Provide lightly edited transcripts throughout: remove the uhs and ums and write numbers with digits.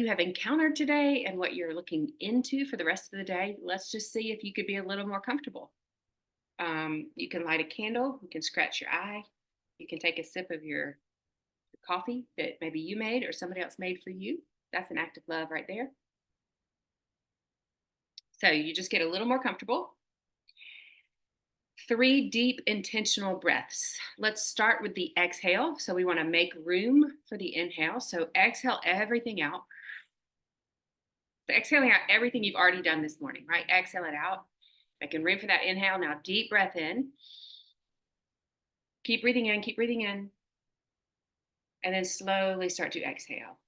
you have encountered today and what you're looking into for the rest of the day. Let's just see if you could be a little more comfortable. You can light a candle, you can scratch your eye, you can take a sip of your coffee that maybe you made or somebody else made for you. That's an act of love right there. So you just get a little more comfortable. 3 deep intentional breaths. Let's start with the exhale. So we want to make room for the inhale. So exhale everything out. So exhaling out everything you've already done this morning, right? Exhale it out. Making room for that inhale. Now, deep breath in. Keep breathing in, keep breathing in. And then slowly start to exhale.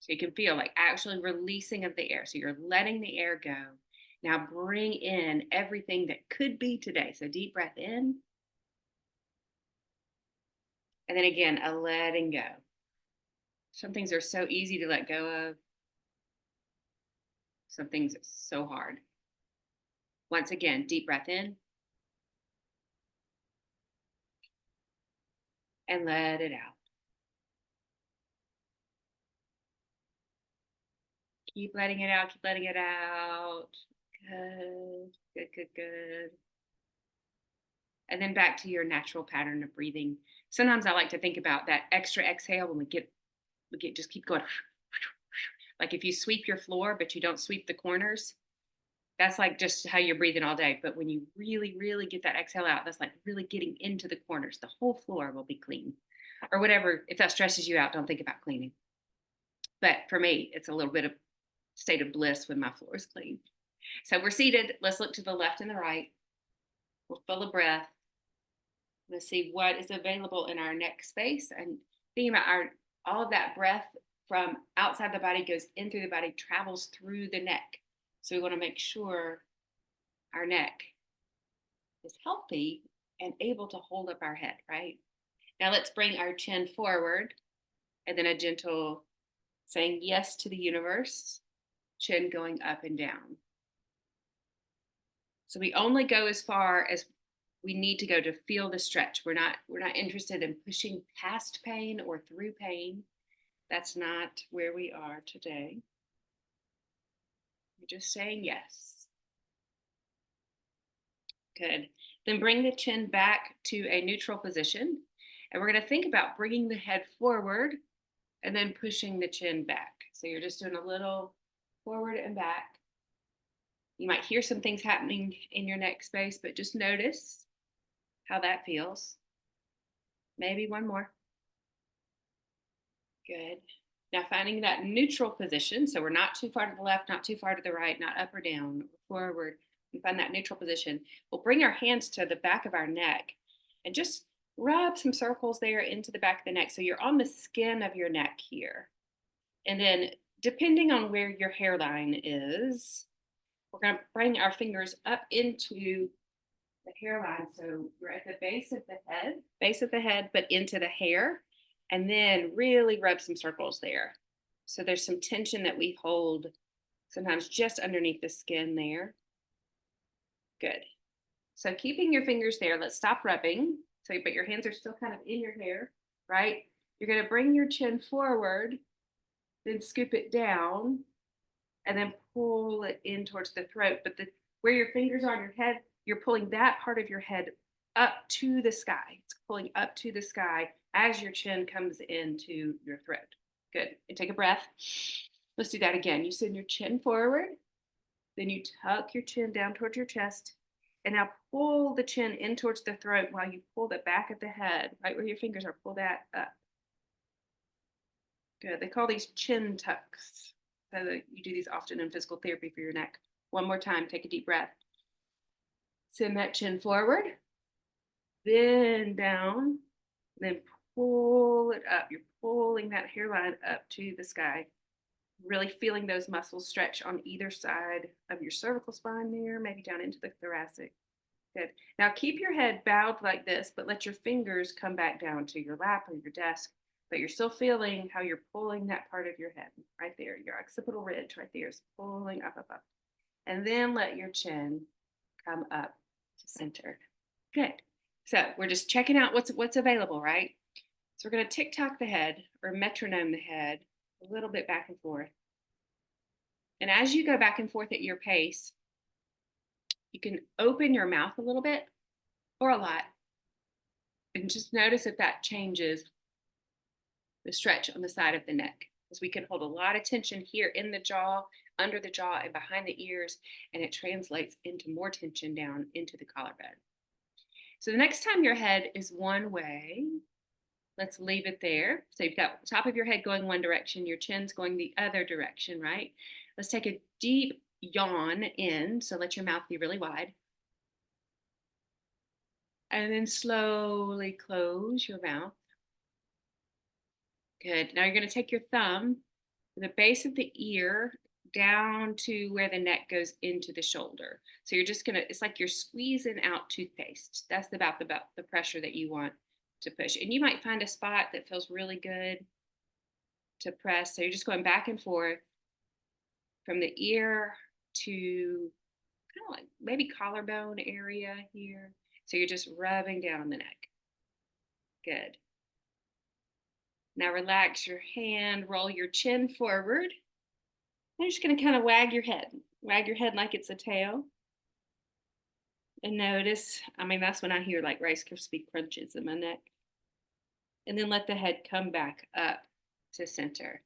So you can feel like actually releasing of the air. So you're letting the air go. Now bring in everything that could be today. So deep breath in. And then again, a letting go. Some things are so easy to let go of. Some things are so hard. Once again, deep breath in and let it out. Keep letting it out, keep letting it out. Good, good, good, good. And then back to your natural pattern of breathing. Sometimes I like to think about that extra exhale when we get just keep going. Like if you sweep your floor, but you don't sweep the corners, that's like just how you're breathing all day. But when you really, really get that exhale out, that's like really getting into the corners. The whole floor will be clean or whatever. If that stresses you out, don't think about cleaning. But for me, it's a little bit of state of bliss when my floor is clean. So we're seated. Let's look to the left and the right. We're full of breath. Let's see what is available in our neck space and thinking about our all of that breath from outside the body goes in through the body, travels through the neck. So we want to make sure our neck is healthy and able to hold up our head, right? Now let's bring our chin forward and then a gentle saying yes to the universe, chin going up and down. So we only go as far as we need to go to feel the stretch. We're not interested in pushing past pain or through pain. That's not where we are today. We're just saying yes. Good. Then bring the chin back to a neutral position. And we're going to think about bringing the head forward and then pushing the chin back. So you're just doing a little forward and back. You might hear some things happening in your neck space, but just notice how that feels. Maybe one more. Good. Now finding that neutral position. So we're not too far to the left, not too far to the right, not up or down, or forward. We find that neutral position. We'll bring our hands to the back of our neck and just rub some circles there into the back of the neck. So you're on the skin of your neck here. And then depending on where your hairline is, we're going to bring our fingers up into the hairline. So we're at the base of the head, but into the hair. And then really rub some circles there. So there's some tension that we hold sometimes just underneath the skin there. Good. So keeping your fingers there, let's stop rubbing. So, but your hands are still kind of in your hair, right? You're going to bring your chin forward, then scoop it down, and then pull it in towards the throat. But where your fingers are on your head, you're pulling that part of your head up to the sky. It's pulling up to the sky as your chin comes into your throat. Good. And take a breath. Let's do that again. You send your chin forward, then you tuck your chin down towards your chest, and now pull the chin in towards the throat while you pull the back of the head, right where your fingers are. Pull that up. Good. They call these chin tucks. So you do these often in physical therapy for your neck. One more time. Take a deep breath. Send that chin forward, then down, then pull it up. You're pulling that hairline up to the sky. Really feeling those muscles stretch on either side of your cervical spine there, maybe down into the thoracic. Good. Now keep your head bowed like this, but let your fingers come back down to your lap or your desk. But you're still feeling how you're pulling that part of your head right there. Your occipital ridge right there is pulling up, up, up. And then let your chin come up to center. Good. So we're just checking out what's available, right? So we're going to tick-tock the head or metronome the head a little bit back and forth. And as you go back and forth at your pace, you can open your mouth a little bit or a lot and just notice if that changes the stretch on the side of the neck. Because we can hold a lot of tension here in the jaw, under the jaw, and behind the ears, and it translates into more tension down into the collarbone. So the next time your head is one way, let's leave it there. So you've got the top of your head going one direction, your chin's going the other direction, right? Let's take a deep yawn in. So let your mouth be really wide. And then slowly close your mouth. Good. Now you're going to take your thumb from the base of the ear down to where the neck goes into the shoulder. So you're just going to, it's like you're squeezing out toothpaste. That's about the pressure that you want to push. And you might find a spot that feels really good to press. So you're just going back and forth from the ear to kind of like maybe collarbone area here. So you're just rubbing down on the neck. Good. Now relax your hand, roll your chin forward. I'm just going to kind of wag your head. Wag your head like it's a tail. And notice, that's when I hear like Rice Krispie crunches in my neck. And then let the head come back up to center.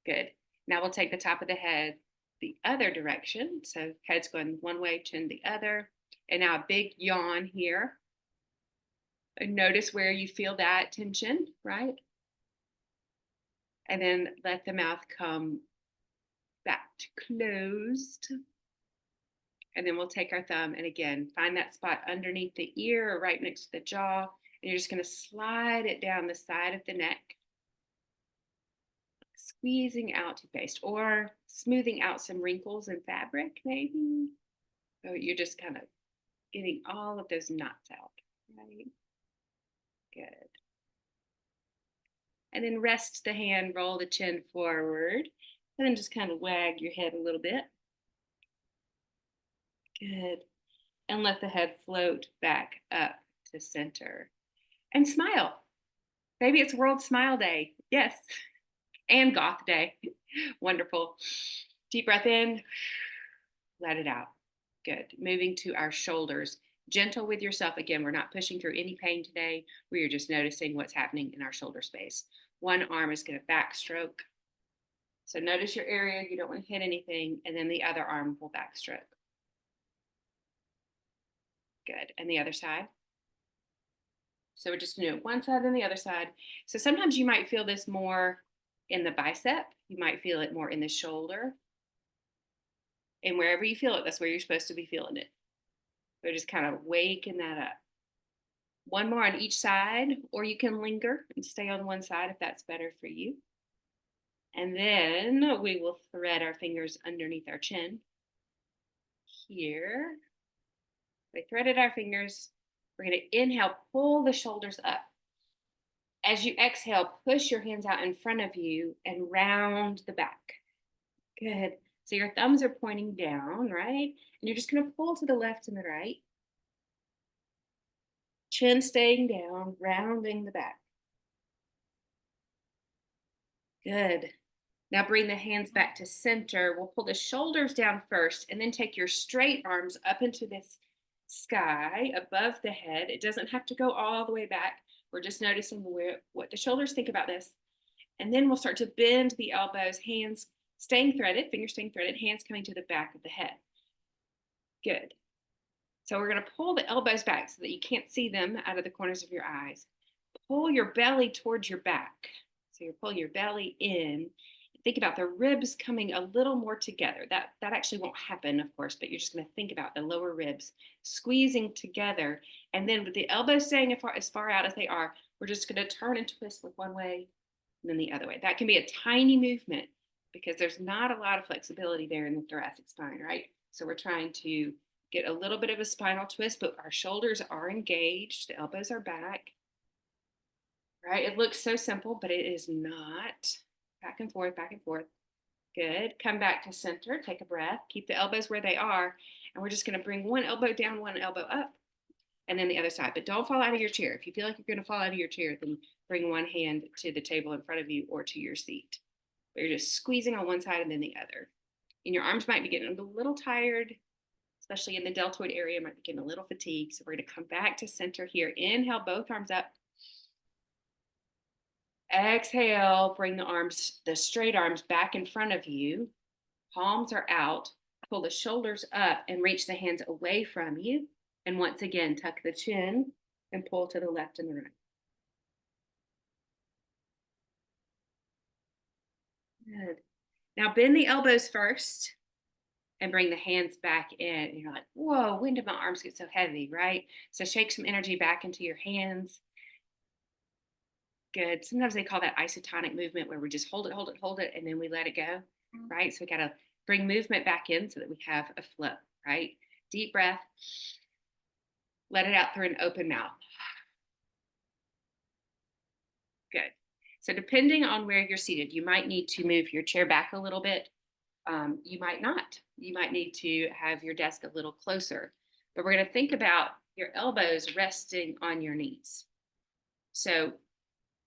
Good. Now we'll take the top of the head the other direction. So head's going one way, chin the other. And now a big yawn here. And notice where you feel that tension, right? And then let the mouth come back to closed. And then we'll take our thumb and again, find that spot underneath the ear or right next to the jaw. And you're just going to slide it down the side of the neck, squeezing out toothpaste or smoothing out some wrinkles in fabric, maybe. So you're just kind of getting all of those knots out, right? Good. And then rest the hand, roll the chin forward, and then just kind of wag your head a little bit. Good. And let the head float back up to center. And smile. Maybe it's World Smile Day. Yes. And Goth Day. Wonderful. Deep breath in. Let it out. Good. Moving to our shoulders. Gentle with yourself. Again, we're not pushing through any pain today. We are just noticing what's happening in our shoulder space. One arm is going to backstroke. So notice your area. You don't want to hit anything. And then the other arm will backstroke. Good. And the other side. So we're just doing one side and the other side. So sometimes you might feel this more in the bicep. You might feel it more in the shoulder. And wherever you feel it, that's where you're supposed to be feeling it. So just kind of waking that up. One more on each side, or you can linger and stay on one side if that's better for you. And then we will thread our fingers underneath our chin. Here. We threaded our fingers. We're going to inhale, pull the shoulders up. As you exhale, push your hands out in front of you and round the back. Good. So your thumbs are pointing down, right? And you're just going to pull to the left and the right. Chin staying down, rounding the back. Good. Now bring the hands back to center. We'll pull the shoulders down first and then take your straight arms up into this sky above the head. It doesn't have to go all the way back. We're just noticing what the shoulders think about this. And then we'll start to bend the elbows, hands staying threaded, fingers staying threaded, hands coming to the back of the head. Good. So we're going to pull the elbows back so that you can't see them out of the corners of your eyes. Pull your belly towards your back. So you're pulling your belly in. Think about the ribs coming a little more together. That actually won't happen, of course, but you're just going to think about the lower ribs squeezing together. And then with the elbows staying as far out as they are, we're just going to turn and twist with one way and then the other way. That can be a tiny movement because there's not a lot of flexibility there in the thoracic spine, right? So we're trying to get a little bit of a spinal twist, but our shoulders are engaged. The elbows are back, right? It looks so simple, but it is not. Back and forth, back and forth. Good. Come back to center. Take a breath. Keep the elbows where they are. And we're just going to bring one elbow down, one elbow up, and then the other side. But don't fall out of your chair. If you feel like you're going to fall out of your chair, then bring one hand to the table in front of you or to your seat. But you're just squeezing on one side and then the other. And your arms might be getting a little tired, especially in the deltoid area, might be getting a little fatigued. So we're going to come back to center here. Inhale, both arms up. Exhale, bring the straight arms back in front of you. Palms are out. Pull the shoulders up and reach the hands away from you. And once again, tuck the chin and pull to the left and the right. Good. Now bend the elbows first and bring the hands back in. And you're like, whoa, when did my arms get so heavy, right? So shake some energy back into your hands. Good. Sometimes they call that isotonic movement where we just hold it, and then we let it go, right? So we got to bring movement back in so that we have a flow, right? Deep breath. Let it out through an open mouth. Good. So depending on where you're seated, you might need to move your chair back a little bit. You might not. You might need to have your desk a little closer. But we're going to think about your elbows resting on your knees. So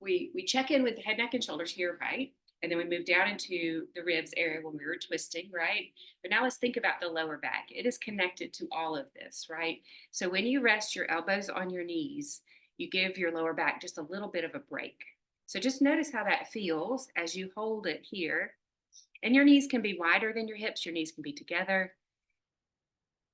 we check in with the head, neck, and shoulders here, right? And then we move down into the ribs area when we were twisting, right? But now let's think about the lower back. It is connected to all of this, right? So when you rest your elbows on your knees, you give your lower back just a little bit of a break. So just notice how that feels as you hold it here. And your knees can be wider than your hips, your knees can be together.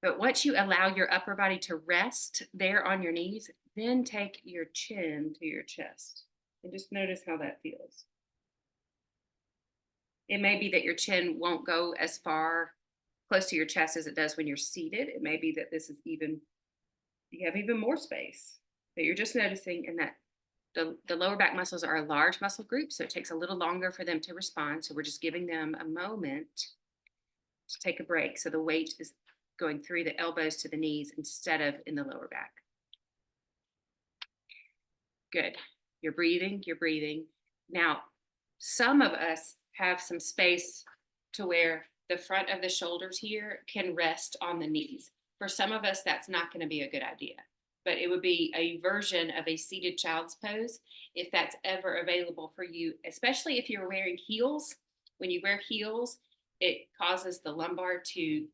But once you allow your upper body to rest there on your knees, then take your chin to your chest. And just notice how that feels. It may be that your chin won't go as far close to your chest as it does when you're seated. It may be that this is you have even more space. But you're just noticing, and that the lower back muscles are a large muscle group, so it takes a little longer for them to respond. So we're just giving them a moment to take a break. So the weight is going through the elbows to the knees instead of in the lower back. Good. You're breathing, you're breathing. Now, some of us have some space to where the front of the shoulders here can rest on the knees. For some of us, that's not going to be a good idea, but it would be a version of a seated child's pose if that's ever available for you, especially if you're wearing heels. When you wear heels, it causes the lumbar to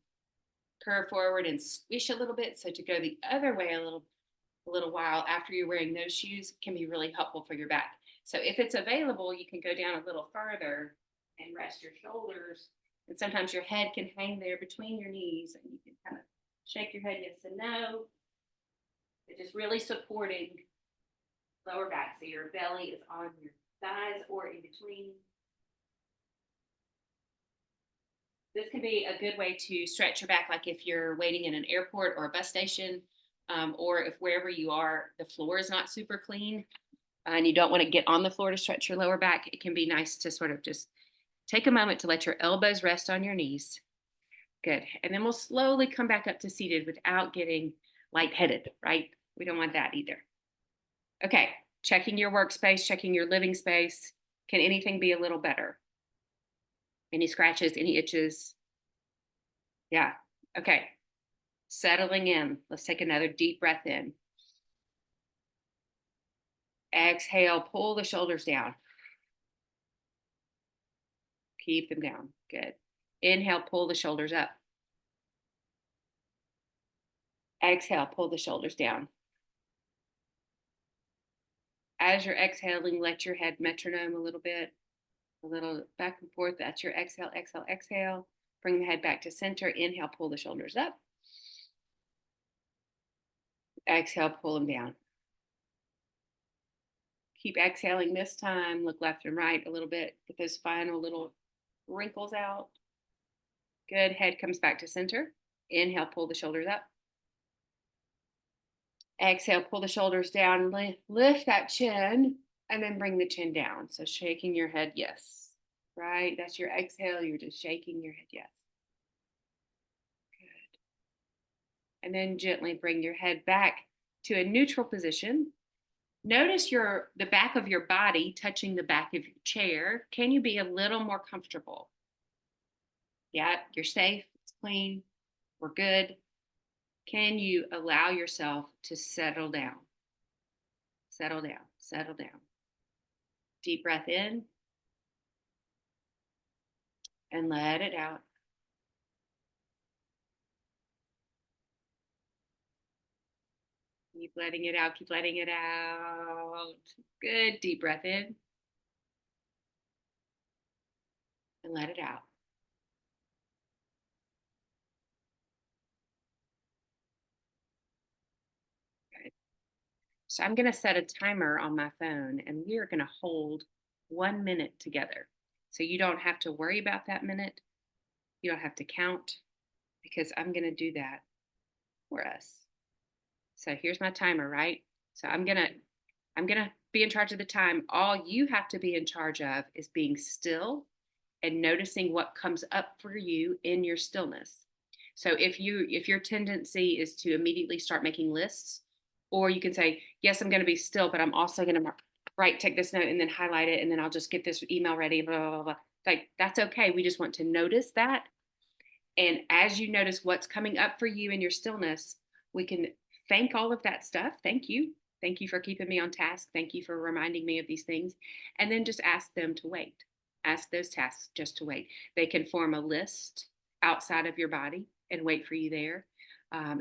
curve forward and squish a little bit. So to go the other way a little while after you're wearing those shoes can be really helpful for your back. So if it's available, you can go down a little further and rest your shoulders. And sometimes your head can hang there between your knees and you can kind of shake your head yes and no. It's just really supporting lower back. So your belly is on your thighs or in between. This can be a good way to stretch your back, like if you're waiting in an airport or a bus station, or if wherever you are, the floor is not super clean and you don't want to get on the floor to stretch your lower back. It can be nice to sort of just take a moment to let your elbows rest on your knees. Good. And then we'll slowly come back up to seated without getting lightheaded, right? We don't want that either. Okay. Checking your workspace, checking your living space. Can anything be a little better? Any scratches, any itches? Yeah. Okay. Settling in. Let's take another deep breath in. Exhale, pull the shoulders down. Keep them down. Good. Inhale, pull the shoulders up. Exhale, pull the shoulders down. As you're exhaling, let your head metronome a little bit, a little back and forth. That's your exhale, exhale, exhale. Bring the head back to center. Inhale, pull the shoulders up. Exhale, pull them down. Keep exhaling this time. Look left and right a little bit. Get those final little wrinkles out. Good. Head comes back to center. Inhale, pull the shoulders up. Exhale, pull the shoulders down. Lift that chin and then bring the chin down. So shaking your head, yes. Right? That's your exhale. You're just shaking your head, yes. Good. And then gently bring your head back to a neutral position. Notice the back of your body touching the back of your chair. Can you be a little more comfortable? Yeah, you're safe, it's clean, we're good. Can you allow yourself to settle down? Settle down, settle down. Deep breath in and let it out. Keep letting it out. Keep letting it out. Good. Deep breath in and let it out. Good. So I'm going to set a timer on my phone and we are going to hold 1 minute together. So you don't have to worry about that minute. You don't have to count because I'm going to do that for us. So here's my timer, right? So I'm going to be in charge of the time. All you have to be in charge of is being still and noticing what comes up for you in your stillness. So if your tendency is to immediately start making lists, or you can say, yes, I'm going to be still, but I'm also going to take this note and then highlight it, and then I'll just get this email ready, blah, blah, blah, blah. Like, that's okay. We just want to notice that. And as you notice what's coming up for you in your stillness, we can thank all of that stuff. Thank you. Thank you for keeping me on task. Thank you for reminding me of these things. And then just ask them to wait. Ask those tasks just to wait. They can form a list outside of your body and wait for you there.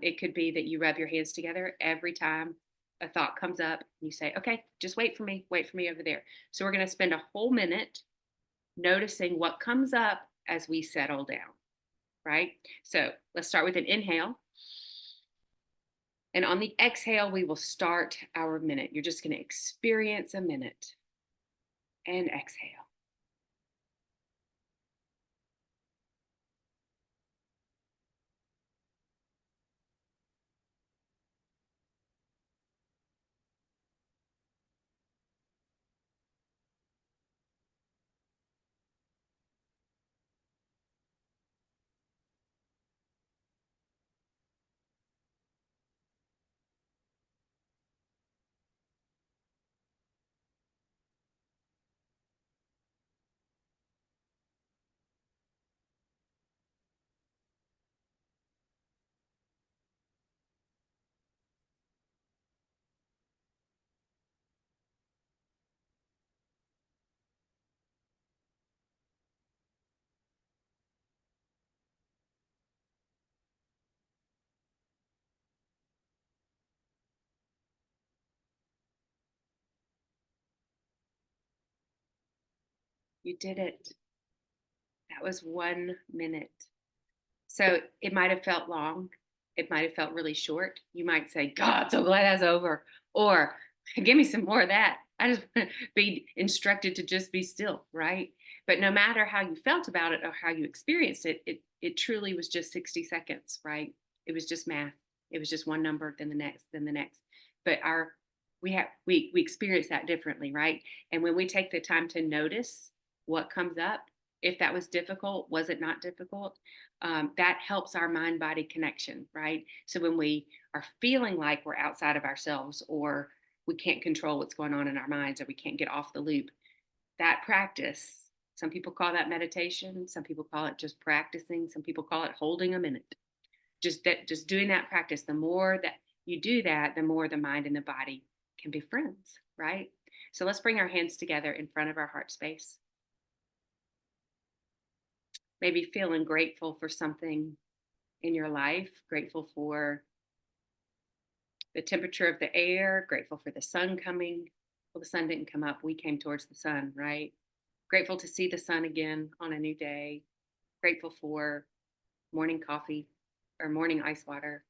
It could be that you rub your hands together every time a thought comes up. You say, okay, just wait for me over there. So we're going to spend a whole minute noticing what comes up as we settle down, right? So let's start with an inhale. And on the exhale, we will start our minute. You're just going to experience a minute and exhale. You did it. That was 1 minute. So it might have felt long. It might have felt really short. You might say, God, I'm so glad that's over. Or give me some more of that. I just want to be instructed to just be still, right? But no matter how you felt about it or how you experienced it, it truly was just 60 seconds, right? It was just math. It was just one number, then the next, then the next. But we experience that differently, right? And when we take the time to notice what comes up, if that was difficult, was it not difficult? That helps our mind body connection, right? So when we are feeling like we're outside of ourselves or we can't control what's going on in our minds or we can't get off the loop, that practice, some people call that meditation, some people call it just practicing, some people call it holding a minute. Just doing that practice, the more that you do that, the more the mind and the body can be friends, right? So let's bring our hands together in front of our heart space. Maybe feeling grateful for something in your life, grateful for the temperature of the air, grateful for the sun coming. Well, the sun didn't come up, we came towards the sun, right? Grateful to see the sun again on a new day. Grateful for morning coffee or morning ice water.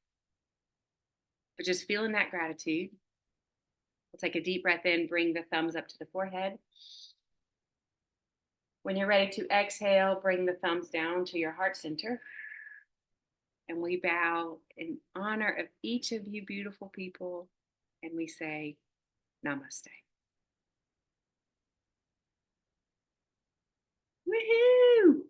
But just feeling that gratitude. We'll take a deep breath in, bring the thumbs up to the forehead. When you're ready to exhale, bring the thumbs down to your heart center. And we bow in honor of each of you beautiful people. And we say, Namaste. Woohoo!